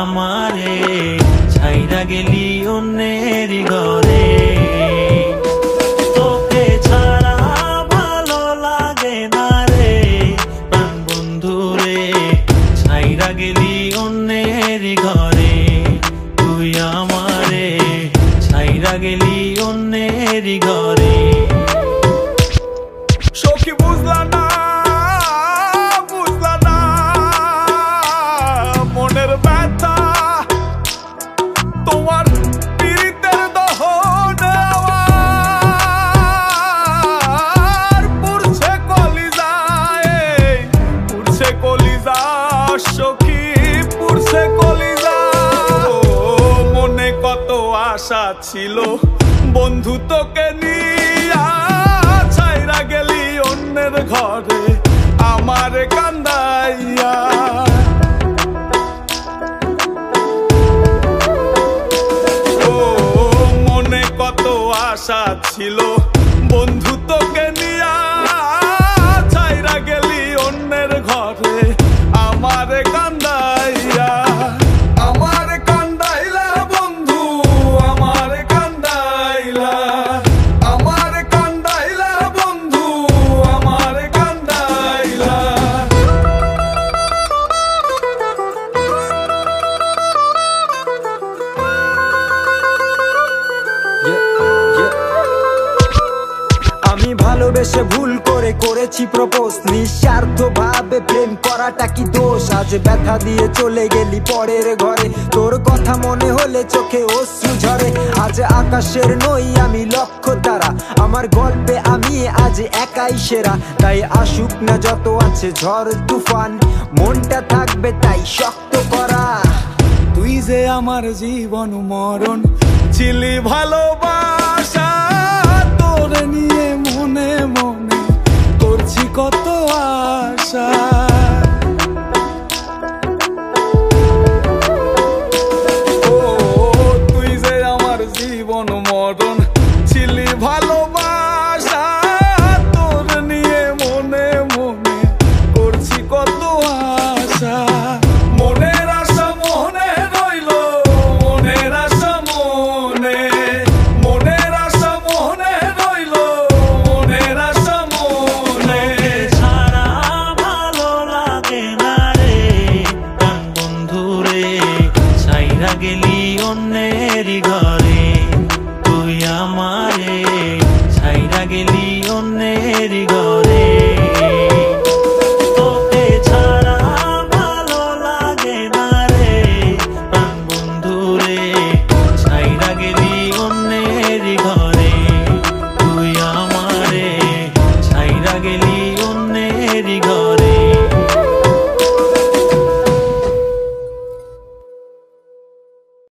আমারে ছাইরা গেলি অন্যের ঘরে। তোকে ছাড়া ভালো লাগে না রে প্রাণ বন্ধু রে, ছাইরা গেলি অন্যের ঘরে। তুই আমারে ছাইরা গেলি অন্যের ঘরে। সখী বুঝলা না মনের ব্যথা, তোমার পীড়িতের দহনে আমার পুরছে কলিজায়, পুরছে কলিজা সখী, পুরছে কলিজা। মনে কত আশা ছিল বন্ধু তোকে নিয়া, ছাইরা গেলি অন্যের ঘরে আমারে কান্দাইয়া। মনে কত আশা ছিল বন্ধু তোকে নিয়া, ছাইরা গেলি অন্যের ঘরে আমারে কান্দাইয়া। আমারে কান্দাইলা বন্ধু, আমারে কান্দাইলা, আমারে কান্দাইলা বন্ধু, আমারে কান্দাইলা। আমি ভালোবেসে ভুল করে করেছি প্রপোজ, নিঃস্বার্থ ভাবে প্রেম করাটা কি দোষ? আজ ব্যথা দিয়ে চলে গেলি পরের ঘরে, তোর কথা মনে হলে চোখে অশ্রু ঝরে। আজ আকাশের নই আমি লক্ষ্য তারা, আমার গল্পে আমি আজ একাই সেরা। তাই আসুক না যত আছে ঝড় তুফান, মনটা থাকবে তাই শক্ত করা। তুই যে আমার জীবন মরণ ছিলি ভালোবাসা, তোরে নিয়ে মনে মনে করছি কত আশা।